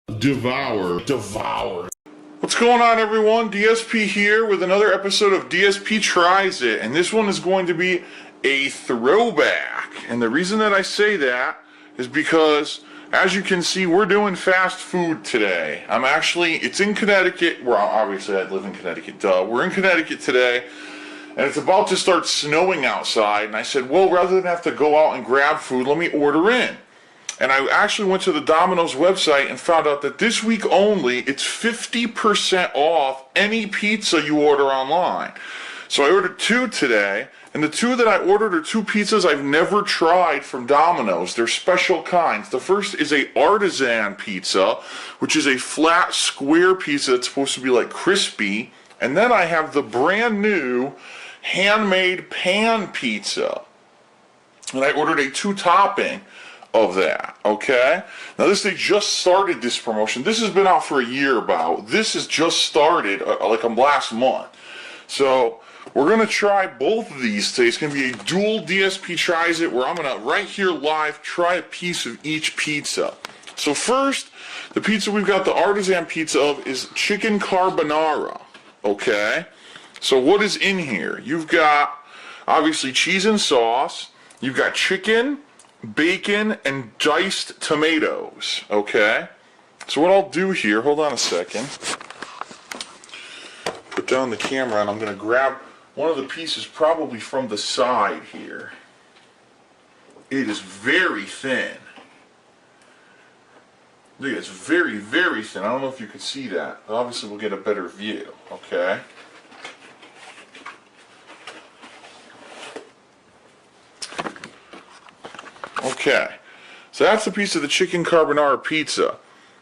Devour. What's going on, everyone? DSP here with another episode of DSP Tries It, and this one is going to be a throwback. And the reason that I say that is because, as you can see, we're doing fast food today. It's in Connecticut. Well, obviously I live in Connecticut, duh. We're in Connecticut today, and it's about to start snowing outside, and I said, well, rather than have to go out and grab food, let me order in. And I actually went to the Domino's website and found out that this week only, it's 50% off any pizza you order online. So I ordered two today, and the two that I ordered are two pizzas I've never tried from Domino's. They're special kinds. The first is a artisan pizza, which is a flat, square pizza that's supposed to be like crispy. And then I have the brand new handmade pan pizza. And I ordered a two-topping of that, okay? Now they just started this promotion. This has been out for a year about. This has just started last month. So we're going to try both of these today. It's going to be a dual DSP Tries It, where I'm going to, right here live, try a piece of each pizza. So first, the pizza we've got the artisan pizza of is chicken carbonara, okay? So what is in here? You've got, obviously, cheese and sauce. You've got chicken, bacon, and diced tomatoes, okay? So what I'll do here, hold on a second. Put down the camera, and I'm going to grab one of the pieces probably from the side here. It is very thin. Look, it's very, very thin. I don't know if you can see that, but obviously we'll get a better view, okay? Okay, so that's a piece of the chicken carbonara pizza.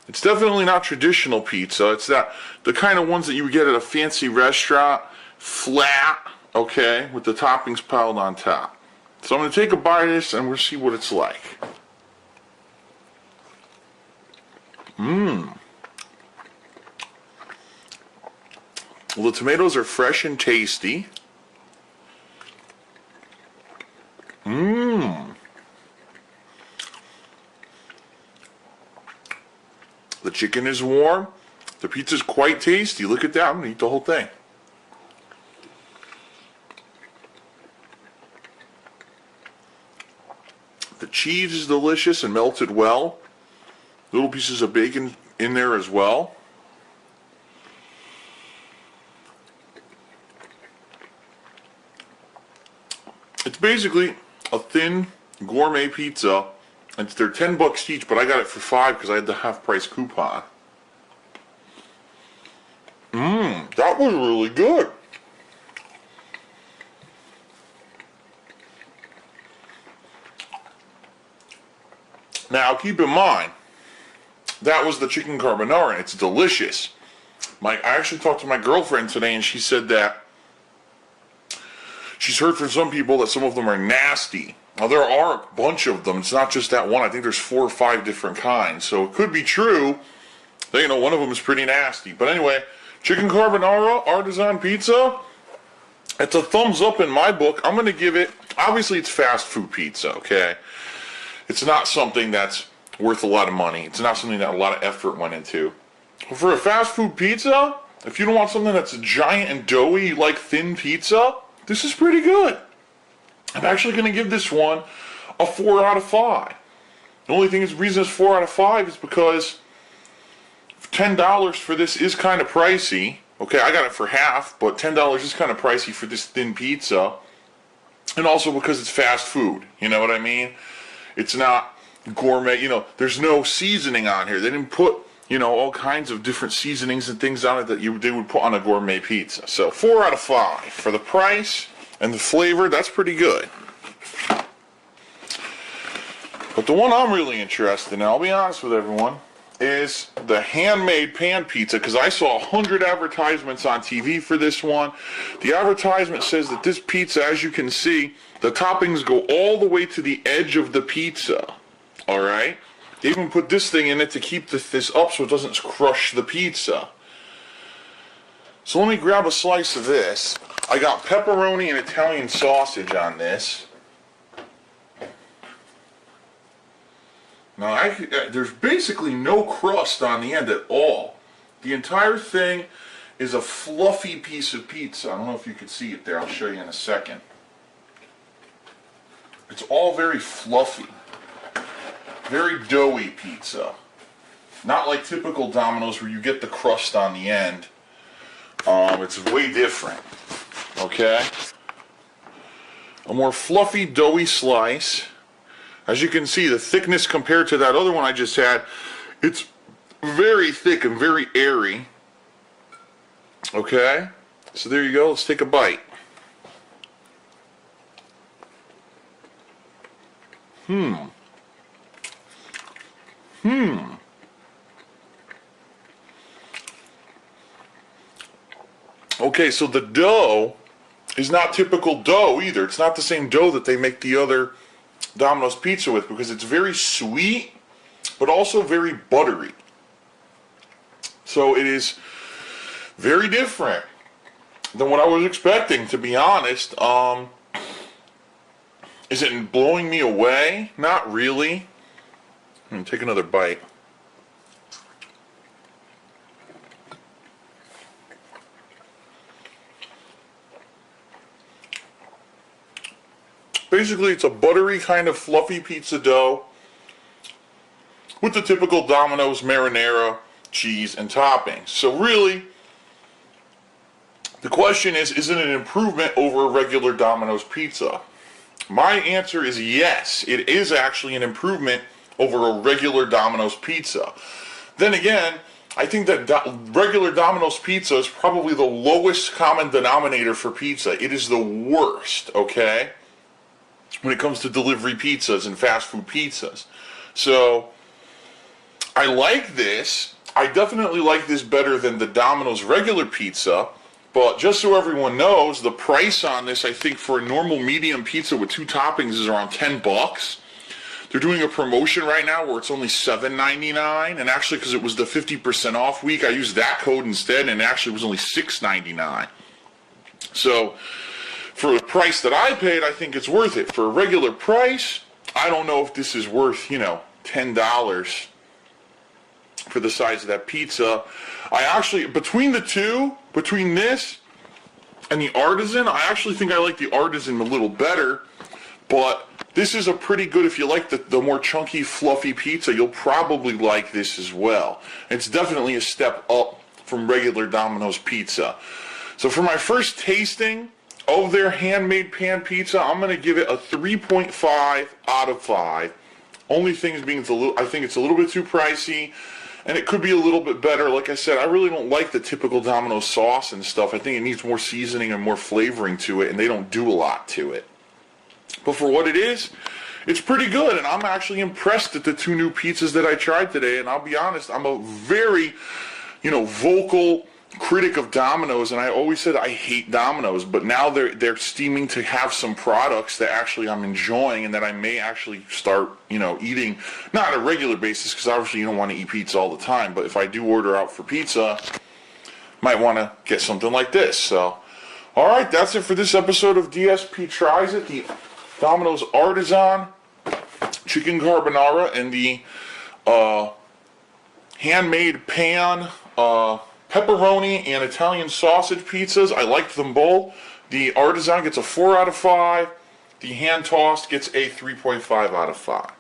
It's definitely not traditional pizza. It's the kind of ones that you would get at a fancy restaurant, flat, okay, with the toppings piled on top. So I'm going to take a bite of this and we'll see what it's like. Well, the tomatoes are fresh and tasty. The chicken is warm. The pizza is quite tasty. Look at that. I'm going to eat the whole thing. The cheese is delicious and melted well. Little pieces of bacon in there as well. It's basically a thin gourmet pizza. They're $10 each, but I got it for $5 because I had the half-price coupon. That was really good. Now, keep in mind, that was the chicken carbonara, and it's delicious. I actually talked to my girlfriend today, and she said that she's heard from some people that some of them are nasty. Now, there are a bunch of them. It's not just that one. I think there's 4 or 5 different kinds. So it could be true that, one of them is pretty nasty. But anyway, chicken carbonara, artisan pizza, it's a thumbs up in my book. I'm going to give it, obviously it's fast food pizza, okay? It's not something that's worth a lot of money. It's not something that a lot of effort went into. But for a fast food pizza, if you don't want something that's a giant and doughy, like thin pizza, this is pretty good. I'm actually going to give this one a 4 out of 5. The only reason it's 4 out of 5 is because $10 for this is kind of pricey. Okay, I got it for half, but $10 is kind of pricey for this thin pizza. And also because it's fast food, you know what I mean? It's not gourmet, there's no seasoning on here. They didn't put, all kinds of different seasonings and things on it that they would put on a gourmet pizza. So 4 out of 5 for the price. And the flavor, that's pretty good. But the one I'm really interested in, I'll be honest with everyone, is the handmade pan pizza, because I saw 100 advertisements on TV for this one. The advertisement says that this pizza, as you can see, the toppings go all the way to the edge of the pizza. Alright? They even put this thing in it to keep this up so it doesn't crush the pizza. So let me grab a slice of this. I got pepperoni and Italian sausage on this. Now, there's basically no crust on the end at all. The entire thing is a fluffy piece of pizza. I don't know if you can see it there. I'll show you in a second. It's all very fluffy. Very doughy pizza. Not like typical Domino's where you get the crust on the end. It's way different. Okay? A more fluffy, doughy slice. As you can see, the thickness compared to that other one I just had, it's very thick and very airy. Okay? So there you go. Let's take a bite. Okay, so the dough is not typical dough either. It's not the same dough that they make the other Domino's pizza with, because it's very sweet, but also very buttery. So it is very different than what I was expecting, to be honest. Is it blowing me away? Not really. I'm going to take another bite. Basically, it's a buttery kind of fluffy pizza dough with the typical Domino's marinara, cheese, and toppings. So really, the question is it an improvement over a regular Domino's pizza? My answer is yes. It is actually an improvement over a regular Domino's pizza. Then again, I think that regular Domino's pizza is probably the lowest common denominator for pizza. It is the worst, okay, when it comes to delivery pizzas and fast food pizzas. So I like this. I definitely like this better than the Domino's regular pizza. But just so everyone knows, the price on this, I think, for a normal medium pizza with 2 toppings is around $10. They're doing a promotion right now where it's only $7.99, and actually, because it was the 50% off week, I used that code instead, and it actually was only $6.99. So for the price that I paid, I think it's worth it. For a regular price, I don't know if this is worth, $10 for the size of that pizza. I actually, between the two, between this and the Artisan, I actually think I like the Artisan a little better, but this is a pretty good, if you like the more chunky, fluffy pizza, you'll probably like this as well. It's definitely a step up from regular Domino's pizza. So for my first tasting of their handmade pan pizza, I'm going to give it a 3.5 out of 5. Only thing is being I think it's a little bit too pricey, and it could be a little bit better. Like I said, I really don't like the typical Domino's sauce and stuff. I think it needs more seasoning and more flavoring to it, and they don't do a lot to it. But for what it is, it's pretty good, and I'm actually impressed at the 2 new pizzas that I tried today. And I'll be honest, I'm a very, vocal critic of Domino's, and I always said I hate Domino's, but now they're steaming to have some products that actually I'm enjoying and that I may actually start, eating, not on a regular basis, because obviously you don't want to eat pizza all the time, but if I do order out for pizza, might want to get something like this. So, all right, that's it for this episode of DSP Tries It, the Domino's Artisan Chicken Carbonara and the handmade pan pepperoni and Italian sausage pizzas. I liked them both. The Artisan gets a 4 out of 5. The hand tossed gets a 3.5 out of 5.